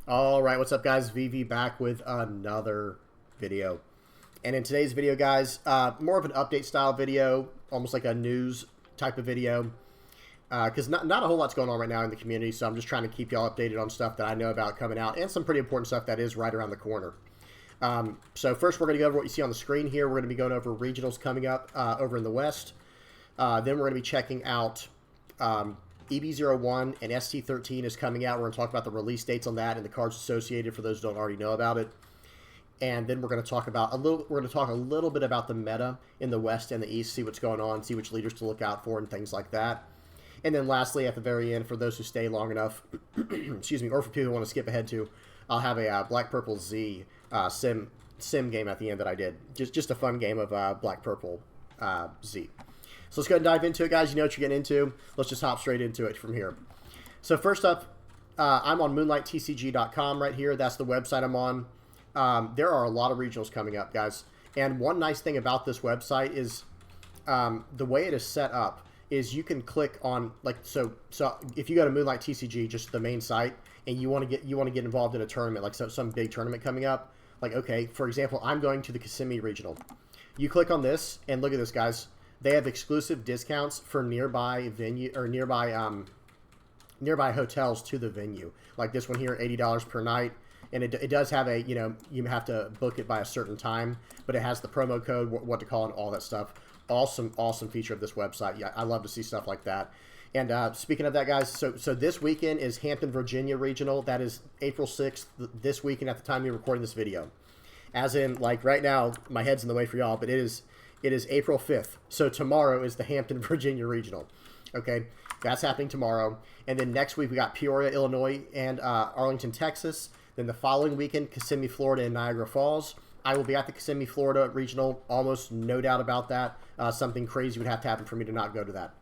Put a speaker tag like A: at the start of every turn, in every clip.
A: All right, what's up, guys? VV back with another video. And in today's video, guys, more of an update style video, almost like a news type of video. Because not a whole lot's going on right now in the community, so I'm just trying to keep y'all updated on stuff that I know about coming out and some pretty important stuff that is right around the corner. So first, we're going to go over what you see on the screen here. We're going to be going over regionals coming up over in the West. Then we're going to be checking out EB01 and ST13 is coming out. We're going to talk about the release dates on that and the cards associated for those who don't already know about it. And then we're going to talk about a little bit about the meta in the West and the East, see what's going on, see which leaders to look out for and things like that. And then lastly, at the very end, for those who stay long enough, excuse me, or for people who want to skip ahead to, I'll have a Black Purple Z sim game at the end that I did. Just a fun game of Black Purple Z. So let's go ahead and dive into it, guys. You know what you're getting into. Let's just hop straight into it from here. So first up, I'm on moonlighttcg.com right here. That's the website I'm on. There are a lot of regionals coming up, guys. And one nice thing about this website is the way it is set up is you can click on, like, so if you go to Moonlight TCG, just the main site, and you want to get involved in a tournament, like some big tournament coming up, like, okay, for example, I'm going to the Kissimmee Regional. You click on this, and look at this, guys. They have exclusive discounts for nearby venue or nearby hotels to the venue. Like this one here, $80 per night, and it does have a, you have to book it by a certain time, but it has the promo code, what to call, and all that stuff. Awesome feature of this website. Yeah, I love to see stuff like that. And speaking of that, guys, so this weekend is Hampton, Virginia Regional. That is April 6th, this weekend at the time you're recording this video. As in, like, right now, my head's in the way for y'all, but it is April 5th. So tomorrow is the Hampton, Virginia Regional. Okay, that's happening tomorrow. And then next week we got Peoria, Illinois, and Arlington, Texas. Then the following weekend, Kissimmee, Florida, and Niagara Falls. I will be at the Kissimmee, Florida Regional. Almost no doubt about that. Something crazy would have to happen for me to not go to that.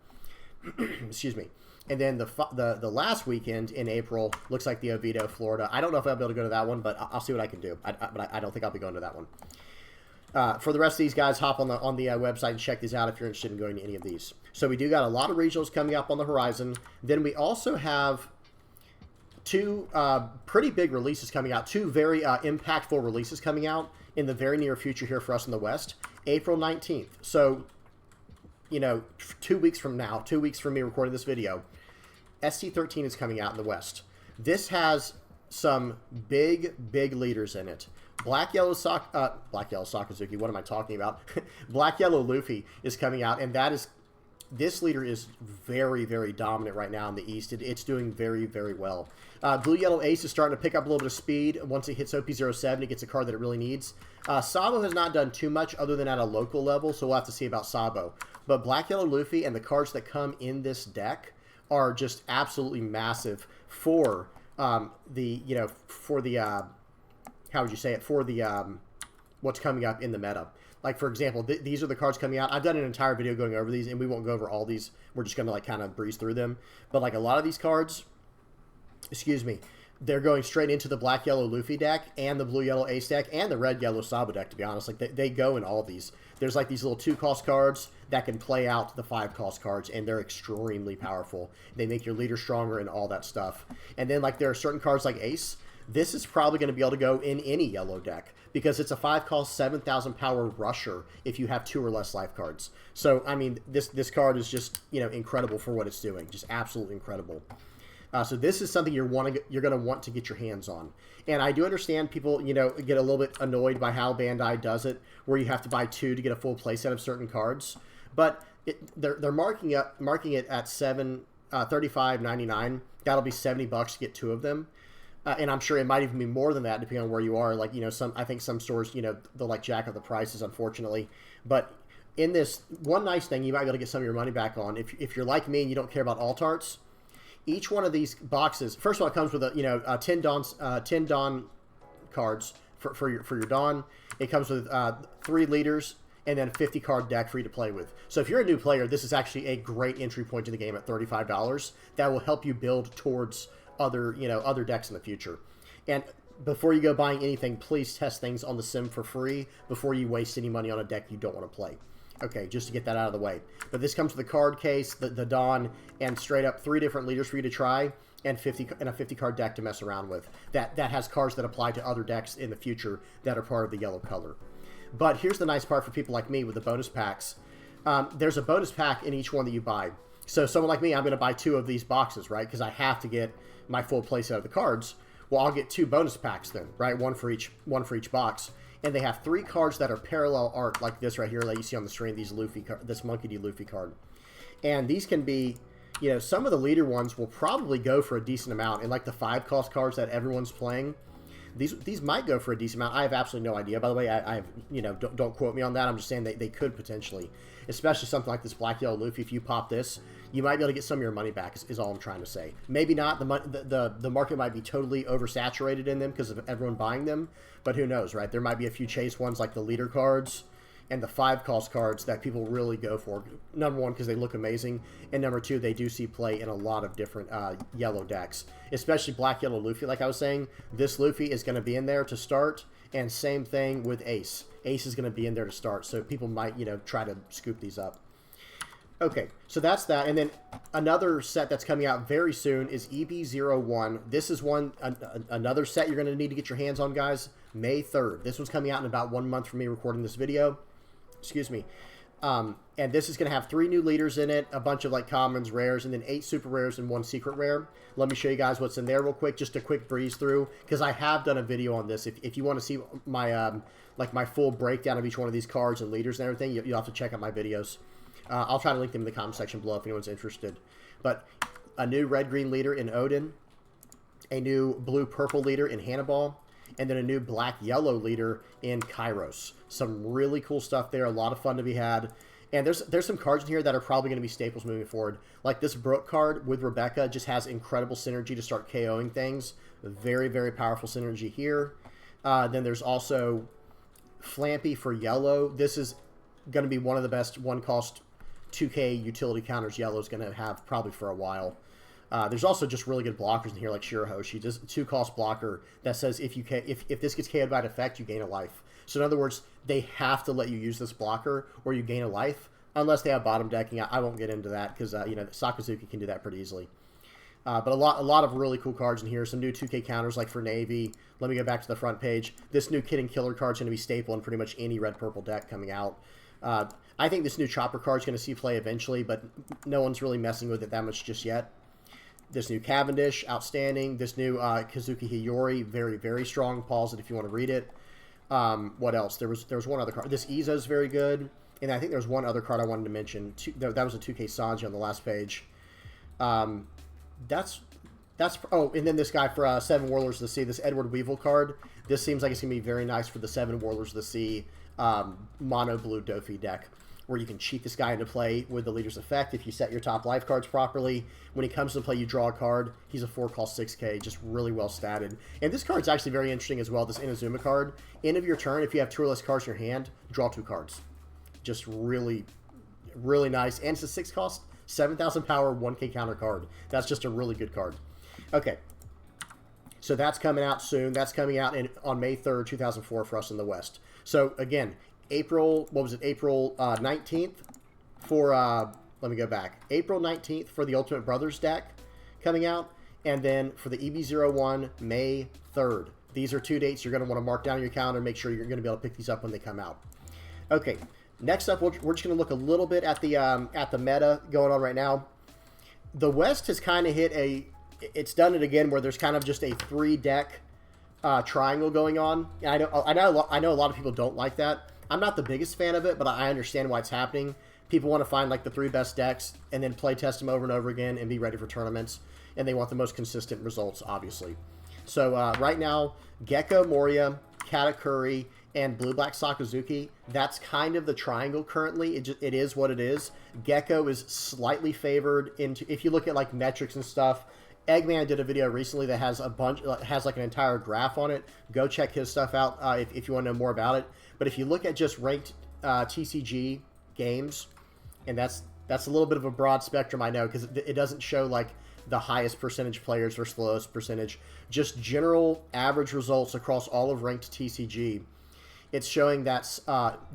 A: Excuse me. And then the last weekend in April looks like the Oviedo, Florida. I don't know if I'll be able to go to that one, but I'll see what I can do. But I don't think I'll be going to that one. For the rest of these guys, hop on the website and check these out if you're interested in going to any of these. So we do got a lot of regionals coming up on the horizon. Then we also have two pretty big releases coming out, two very impactful releases coming out in the very near future here for us in the West. April 19th. So, 2 weeks from now, 2 weeks from me recording this video, ST13 is coming out in the West. This has some big leaders in it. Black Yellow Sakazuki, what am I talking about? Black Yellow Luffy is coming out, and this leader is very dominant right now in the East. It's doing very well. Blue Yellow Ace is starting to pick up a little bit of speed. Once it hits OP07, it gets a card that it really needs. Sabo has not done too much other than at a local level, so we'll have to see about Sabo. But Black Yellow Luffy and the cards that come in this deck are just absolutely massive for how would you say it, for the what's coming up in the meta. Like, for example, these are the cards coming out. I've done an entire video going over these, and we won't go over all these. We're just going to, like, kind of breeze through them. But, like, a lot of these cards, they're going straight into the Black Yellow Luffy deck and the Blue Yellow Ace deck and the Red Yellow Sabo deck, to be honest. Like, they go in all of these. There's, like, these little 2-cost cards that can play out the 5-cost cards, and they're extremely powerful. They make your leader stronger and all that stuff. And then, like, there are certain cards like Ace. This is probably going to be able to go in any yellow deck because it's a 5-cost, 7,000 power rusher if you have 2 or less life cards. So, I mean, this card is just, incredible for what it's doing. Just absolutely incredible. So this is something you're going to want to get your hands on. And I do understand people, get a little bit annoyed by how Bandai does it, where you have to buy 2 to get a full playset of certain cards. But they're marking it at $35.99. That'll be $70 to get 2 of them. And I'm sure it might even be more than that, depending on where you are. Like, I think some stores, they'll, like, jack up the prices, unfortunately. But in this, one nice thing you might be able to get some of your money back on, if you're like me and you don't care about alt arts, each one of these boxes, first of all, it comes with 10 Dawn cards for your Dawn. It comes with 3 leaders and then a 50-card deck for you to play with. So if you're a new player, this is actually a great entry point to the game at $35. That will help you build towards other decks in the future. And before you go buying anything, please test things on the sim for free before you waste any money on a deck you don't want to play. Okay, just to get that out of the way. But this comes with the card case, the Dawn, and straight up 3 different leaders for you to try. and a 50 card deck to mess around with. That has cards that apply to other decks in the future that are part of the yellow color. But here's the nice part for people like me with the bonus packs. There's a bonus pack in each one that you buy. So someone like me, I'm going to buy 2 of these boxes, right? Because I have to get my full playset of the cards. Well, I'll get 2 bonus packs then, right? One for each box. And they have 3 cards that are parallel art, like this right here, that you see on the screen. This Monkey D. Luffy card, and these can be, you know, some of the leader ones will probably go for a decent amount, and like the 5-cost cards that everyone's playing, these might go for a decent amount. I have absolutely no idea. By the way, I have, you know, don't quote me on that. I'm just saying they could potentially, especially something like this Black Yellow Luffy. If you pop this, you might be able to get some of your money back. Is all I'm trying to say. Maybe not. The market might be totally oversaturated in them because of everyone buying them, but who knows, right? There might be a few chase ones like the leader cards and the 5-cost cards that people really go for. Number one, because they look amazing, and number 2, they do see play in a lot of different yellow decks, especially Black Yellow Luffy. Like I was saying, this Luffy is going to be in there to start, and same thing with Ace. Ace is going to be in there to start, so people might, you know, try to scoop these up. Okay, so that's that, and then another set that's coming out very soon is EB01. This is another set you're going to need to get your hands on, guys. May 3rd. This one's coming out in about 1 month from me recording this video. Excuse me. And this is going to have 3 new leaders in it, a bunch of like commons, rares, and then 8 super rares and 1 secret rare. Let me show you guys what's in there real quick, just a quick breeze through, because I have done a video on this. If you want to see my like my full breakdown of each one of these cards and leaders and everything, you'll have to check out my videos. I'll try to link them in the comment section below if anyone's interested. But a new red-green leader in Odin, a new blue-purple leader in Hannibal, and then a new black-yellow leader in Kairos. Some really cool stuff there, a lot of fun to be had. And there's some cards in here that are probably going to be staples moving forward. Like this Brooke card with Rebecca just has incredible synergy to start KOing things. Very, very powerful synergy here. Then there's also Flampy for yellow. This is going to be one of the best 1-cost 2K utility counters Yellow's going to have probably for a while. There's also just really good blockers in here, like Shirahoshi, just 2-cost blocker that says if this gets KO'd by effect, you gain a life. So in other words, they have to let you use this blocker or you gain a life, unless they have bottom decking. I won't get into that because you know, Sakazuki can do that pretty easily. But a lot of really cool cards in here. Some new 2K counters like for Navy. Let me go back to the front page. This new Kid and Killer card is going to be staple in pretty much any red-purple deck coming out. I think this new Chopper card is going to see play eventually, but no one's really messing with it that much just yet. This new Cavendish, outstanding. This new Kazuki Hiyori, very, very strong. Pause it if you want to read it. What else? There was one other card. This Iza is very good. And I think there's one other card I wanted to mention. That was a 2K Sanji on the last page. Oh, and then this guy for 7 Warlords of the Sea, this Edward Weevil card. This seems like it's going to be very nice for the 7 Warlords of the Sea mono blue Dofi deck, where you can cheat this guy into play with the leader's effect if you set your top life cards properly. When he comes to play, you draw a card. He's a 4-cost 6K, just really well statted. And this card's actually very interesting as well, this Inazuma card. End of your turn, if you have 2 or less cards in your hand, draw 2 cards. Just really, really nice. And it's a 6-cost, 7,000 power, 1K counter card. That's just a really good card. Okay. So that's coming out soon. That's coming out on May 3rd, 2004 for us in the West. So again, April 19th for, let me go back. April 19th for the Ultimate Brothers deck coming out. And then for the EB01, May 3rd. These are 2 dates you're going to want to mark down on your calendar. Make sure you're going to be able to pick these up when they come out. Okay, next up, we're just going to look a little bit at the meta going on right now. The West has kind of hit it's done it again where there's kind of just a 3-deck triangle going on. I know a lot of people don't like that. I'm not the biggest fan of it, but I understand why it's happening. People want to find like the 3 best decks and then play test them over and over again and be ready for tournaments. And they want the most consistent results, obviously. So right now, Gecko Moria, Katakuri, and Blue-Black Sakazuki, that's kind of the triangle currently. It is what it is. Gecko is slightly favored if you look at like metrics and stuff. Eggman did a video recently that has like an entire graph on it. Go check his stuff out if you want to know more about it. But if you look at just ranked TCG games, and that's a little bit of a broad spectrum, I know, because it doesn't show like the highest percentage players versus the lowest percentage. Just general average results across all of ranked TCG. It's showing that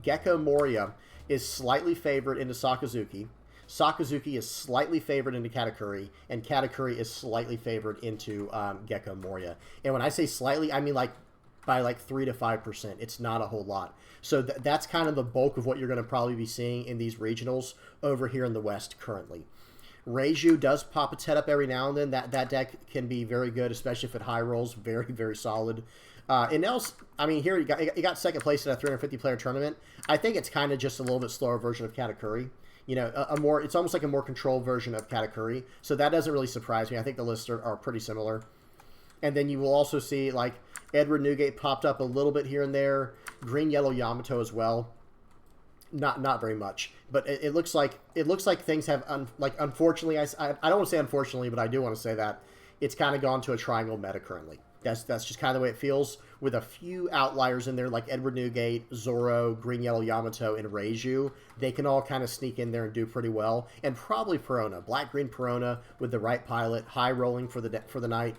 A: Gecko Moria is slightly favored into Sakazuki. Sakazuki is slightly favored into Katakuri, and Katakuri is slightly favored into Gecko Moria. And when I say slightly, I mean like by like 3 to 5%. It's not a whole lot. So that's kind of the bulk of what you're going to probably be seeing in these regionals over here in the West currently. Reiju does pop its head up every now and then. That deck can be very good, especially if it high rolls. Very, very solid. And else, I mean, here you got second place in a 350-player tournament. I think it's kind of just a little bit slower version of Katakuri. You know, it's almost like a more controlled version of Katakuri. So that doesn't really surprise me. I think the lists are pretty similar. And then you will also see, like, Edward Newgate popped up a little bit here and there. Green, yellow Yamato as well. Not very much, but it looks like things have unfortunately, I don't want to say unfortunately, but I do want to say that it's kind of gone to a triangle meta currently. That's just kind of the way it feels, with a few outliers in there like Edward Newgate, Zoro, Green, yellow Yamato, and Reiju. They can all kind of sneak in there and do pretty well, and probably Perona, black green Perona with the right pilot, high rolling for the night,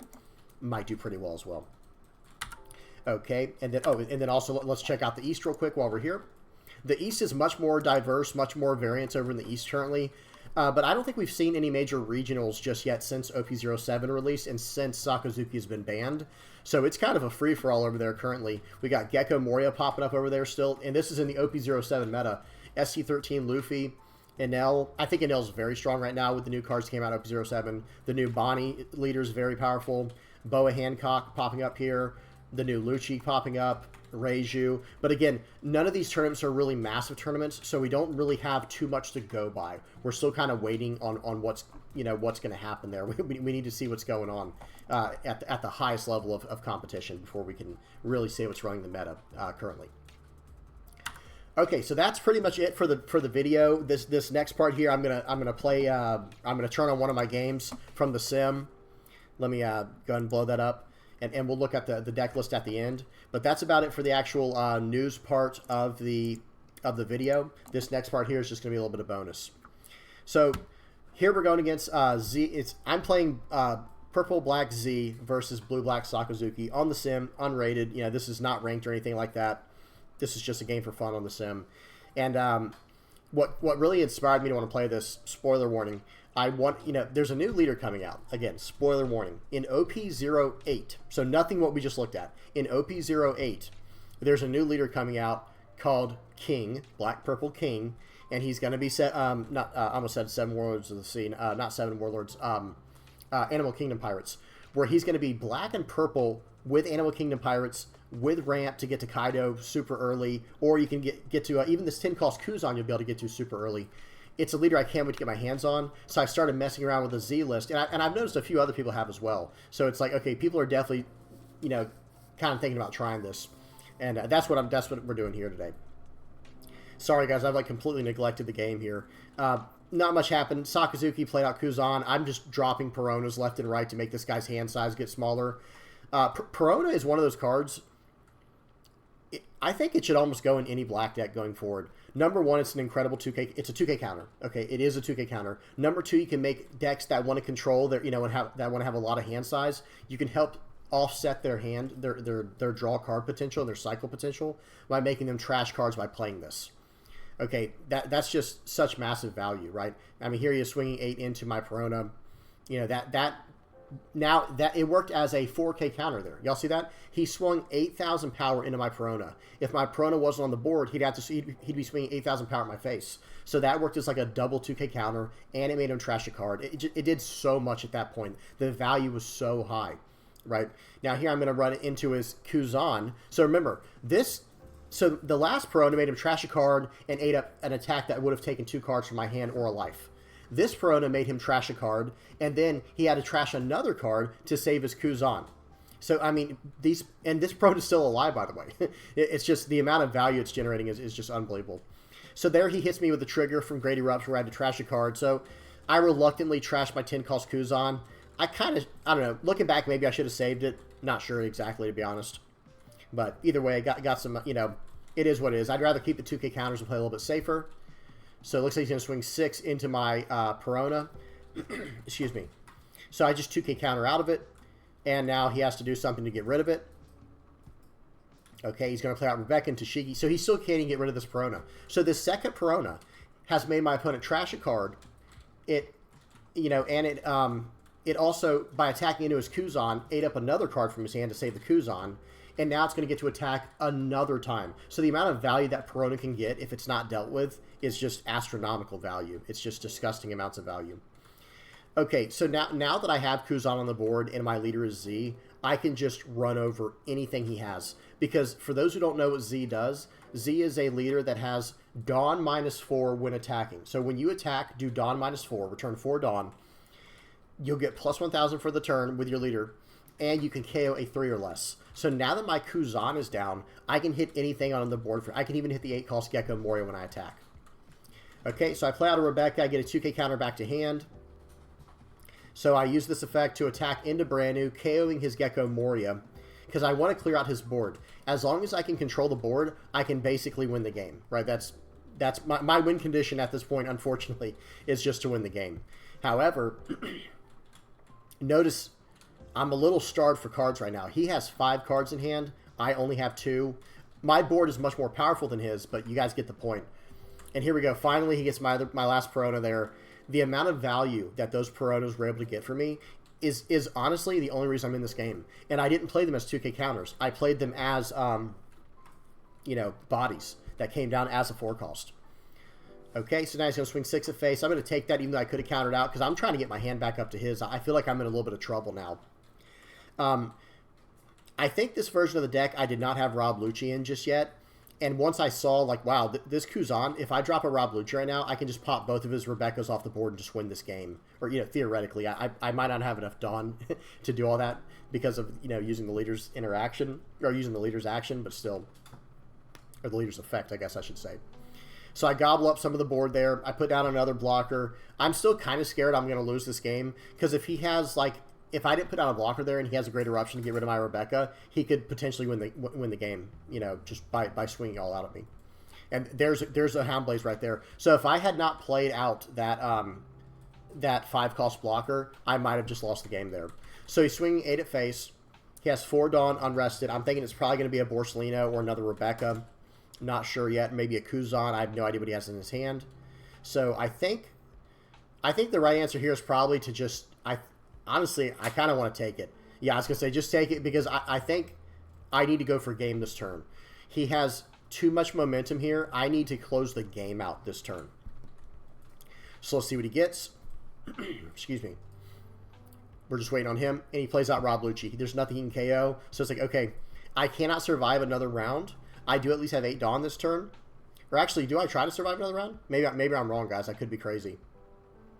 A: might do pretty well as well. Okay, and then also let's check out the East real quick while we're here. The East is much more diverse, much more variance over in the East currently. But I don't think we've seen any major regionals just yet since OP07 released and since Sakazuki has been banned. So it's kind of a free-for-all over there currently. We got Gecko Moria popping up over there still, and this is in the OP07 meta. SC13 Luffy, Enel. I think Enel's very strong right now with the new cards that came out OP07. The new Bonnie leader is very powerful. Boa Hancock popping up here. The new Lucci popping up. Reiju. But again, none of these tournaments are really massive tournaments, so we don't really have too much to go by. We're still kind of waiting on what's going to happen there. We need to see what's going on at the highest level of competition before we can really say what's running the meta currently. Okay, so that's pretty much it for the video. This next part here, I'm gonna play. I'm gonna turn on one of my games from the sim. Let me go ahead and blow that up. And we'll look at the deck list at the end. But that's about it for the actual news part of the video. This next part here is just going to be a little bit of bonus. So here we're going against Z. I'm playing Purple Black Z versus Blue Black Sakazuki on the sim, unrated. You know, this is not ranked or anything like that. This is just a game for fun on the sim. And what really inspired me to want to play this, spoiler warning, there's a new leader coming out. Again, spoiler warning. In OP08, so nothing what we just looked at. In OP08, there's a new leader coming out called King, Black Purple King, and he's going to be set, I almost said Seven Warlords of the Sea, not Seven Warlords, Animal Kingdom Pirates, where he's going to be black and purple with Animal Kingdom Pirates, with ramp to get to Kaido super early, or you can get to, even this 10 cost Kuzan you'll be able to get to super early. It's a leader I can't wait to get my hands on. So I started messing around with the Z list, and I've noticed a few other people have as well. So it's like, okay, people are definitely, kind of thinking about trying this, and that's what we're doing here today. Sorry guys, I've completely neglected the game here. Not much happened. Sakazuki played out Kuzan. I'm just dropping Peronas left and right to make this guy's hand size get smaller. Perona is one of those cards. I think it should almost go in any black deck going forward. Number one, it's an incredible 2K. It's a 2K counter. Okay, it is a 2K counter. Number two, you can make decks that want to control their, that want to have a lot of hand size. You can help offset their draw card potential and their cycle potential by making them trash cards by playing this. Okay, that's just such massive value, right? I mean, here he is swinging 8 into my Perona. Now that it worked as a 4K counter there. Y'all see that? He swung 8,000 power into my Perona. If my Perona wasn't on the board, he'd be swinging 8,000 power at my face. So that worked as like a double 2K counter, and it made him trash a card. It did so much at that point. The value was so high, right? Now here I'm going to run it into his Kuzan. So remember, so the last Perona made him trash a card and ate up an attack that would have taken 2 cards from my hand or a life. This Perona made him trash a card, and then he had to trash another card to save his Kuzan. So, I mean, this Perona is still alive, by the way. It's just the amount of value it's generating is just unbelievable. So there he hits me with the trigger from Great Erupts where I had to trash a card. So I reluctantly trashed my 10 cost Kuzan. I don't know, looking back, maybe I should have saved it. Not sure exactly, to be honest. But either way, I got some, it is what it is. I'd rather keep the 2K counters and play a little bit safer. So it looks like he's going to swing 6 into my Perona. Excuse me. So I just 2K counter out of it. And now he has to do something to get rid of it. Okay, he's going to play out Rebecca and Tashigi. So he still can't even get rid of this Perona. So this second Perona has made my opponent trash a card it, and it also, by attacking into his Kuzan, ate up another card from his hand to save the Kuzan, and now it's going to get to attack another time. So the amount of value that Perona can get if it's not dealt with is just astronomical value. It's just disgusting amounts of value. Okay, so now that I have Kuzan on the board and my leader is Z, I can just run over anything he has. Because for those who don't know what Z does, Z is a leader that has Dawn -4 when attacking. So when you attack, do Dawn -4, return 4 Dawn. You'll get plus 1,000 for the turn with your leader, and you can KO a 3 or less. So now that my Kuzan is down, I can hit anything on the board. I can even hit the 8-cost Gecko Moria when I attack. Okay, so I play out a Rebecca, I get a 2k counter back to hand. So I use this effect to attack into Branu, KOing his Gecko Moria, because I want to clear out his board. As long as I can control the board, I can basically win the game, right? That's my win condition at this point, unfortunately, is just to win the game. However, notice I'm a little starved for cards right now. He has 5 cards in hand. I only have 2. My board is much more powerful than his, but you guys get the point. And here we go. Finally, he gets my last Perona there. The amount of value that those Peronas were able to get for me is honestly the only reason I'm in this game. And I didn't play them as 2k counters. I played them as, bodies that came down as a 4-cost. Okay, so now he's going to swing 6 at face. I'm going to take that even though I could have countered out because I'm trying to get my hand back up to his. I feel like I'm in a little bit of trouble now. I think this version of the deck I did not have Rob Lucci in just yet. And once I saw, like, wow, this Kuzan, if I drop a Rob Lucci right now, I can just pop both of his Rebeccas off the board and just win this game. Or, theoretically, I might not have enough Dawn to do all that because of, using the leader's interaction, or using the leader's action, but still, or the leader's effect, I guess I should say. So I gobble up some of the board there. I put down another blocker. I'm still kind of scared I'm going to lose this game because if he has, like, if I didn't put down a blocker there and he has a great eruption to get rid of my Rebecca, he could potentially win the game, just by swinging all out at me. And there's a Houndblaze right there. So if I had not played out that 5-cost blocker, I might have just lost the game there. So he's swinging 8 at face. He has 4 Dawn unrested. I'm thinking it's probably going to be a Borsellino or another Rebecca. Not sure yet. Maybe a Kuzan. I have no idea what he has in his hand. So I think the right answer here is probably to just... Honestly, I kind of want to take it. Yeah, I was going to say just take it because I think I need to go for game this turn. He has too much momentum here. I need to close the game out this turn. So let's see what he gets. Excuse me. We're just waiting on him. And he plays out Rob Lucci. There's nothing he can KO. So it's like, okay, I cannot survive another round. I do at least have 8 Dawn this turn. Or actually, do I try to survive another round? Maybe I'm wrong, guys. I could be crazy.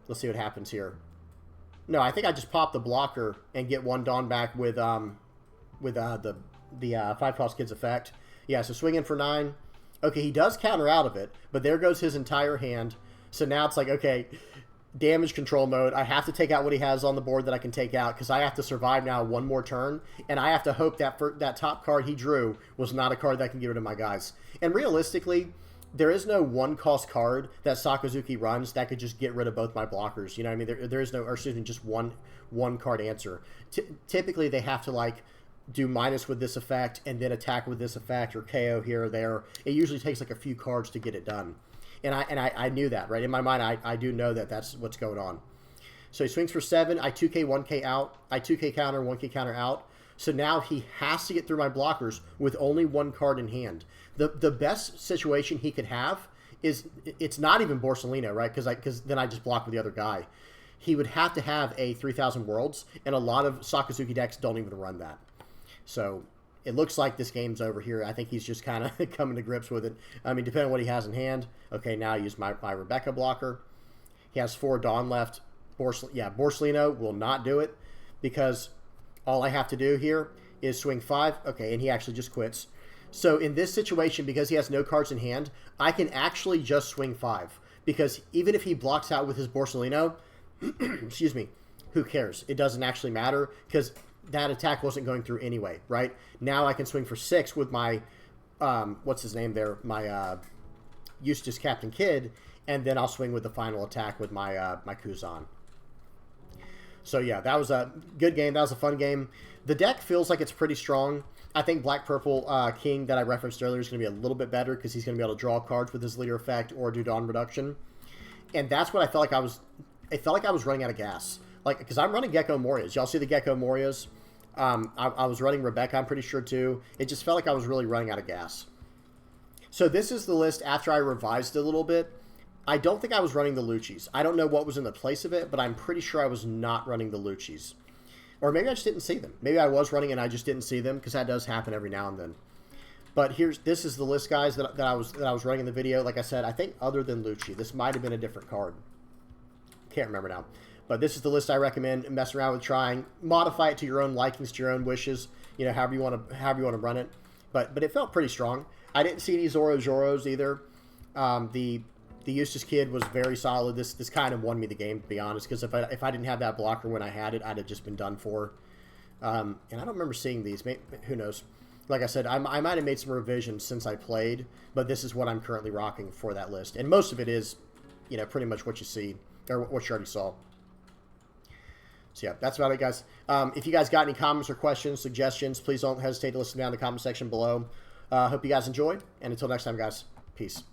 A: Let's see what happens here. No, I think I just pop the blocker and get 1 Dawn back with the 5-cost kid's effect. Yeah, so swing in for 9. Okay, he does counter out of it, but there goes his entire hand. So now it's like, okay, damage control mode. I have to take out what he has on the board that I can take out because I have to survive now 1 more turn, and I have to hope that that top card he drew was not a card that can get rid of my guys. And realistically, there is no 1-cost card that Sakazuki runs that could just get rid of both my blockers. You know what I mean? There is no, or excuse me, just one card answer. Typically, they have to, like, do minus with this effect and then attack with this effect or KO here or there. It usually takes, like, a few cards to get it done. And I knew that, right? In my mind, I do know that that's what's going on. So he swings for 7. I 2K, 1K out. I 2K counter, 1K counter out. So now he has to get through my blockers with only 1 card in hand. The best situation he could have is, it's not even Borsellino, right? Because then I just block with the other guy. He would have to have a 3,000 Worlds, and a lot of Sakazuki decks don't even run that. So it looks like this game's over here. I think he's just kind of coming to grips with it. I mean, depending on what he has in hand. Okay, now I use my Rebecca blocker. He has 4 Dawn left. Borsellino will not do it because all I have to do here is swing 5. Okay, and he actually just quits. So in this situation, because he has no cards in hand, I can actually just swing 5. Because even if he blocks out with his Borsellino, excuse me, who cares? It doesn't actually matter because that attack wasn't going through anyway, right? Now I can swing for 6 with my, what's his name there? My Eustace Captain Kidd, and then I'll swing with the final attack with my my Kuzan. So yeah, that was a good game. That was a fun game. The deck feels like it's pretty strong. I think Black Purple King that I referenced earlier is going to be a little bit better because he's going to be able to draw cards with his leader effect or do Dawn Reduction. And that's what I felt like I was it felt like I was running out of gas. Like, because I'm running Gecko Morias. Y'all see the Gecko Morias? I was running Rebecca, I'm pretty sure, too. It just felt like I was really running out of gas. So this is the list after I revised it a little bit. I don't think I was running the Luccis. I don't know what was in the place of it, but I'm pretty sure I was not running the Luccis. Or maybe I just didn't see them. Maybe I was running and I just didn't see them, because that does happen every now and then. But this is the list, guys, that I was running in the video. Like I said, I think other than Lucci, this might have been a different card. Can't remember now. But this is the list I recommend messing around with, trying. Modify it to your own likings, to your own wishes. You know, however you want to run it. But it felt pretty strong. I didn't see any Zoros either. The Eustace Kid was very solid. This kind of won me the game, to be honest, because if I didn't have that blocker when I had it, I'd have just been done for. And I don't remember seeing these. Maybe, who knows? Like I said, I might have made some revisions since I played, but this is what I'm currently rocking for that list. And most of it is, you know, pretty much what you see, or what you already saw. So yeah, that's about it, guys. If you guys got any comments or questions, suggestions, please don't hesitate to listen down in the comment section below. Hope you guys enjoyed, and until next time, guys, peace.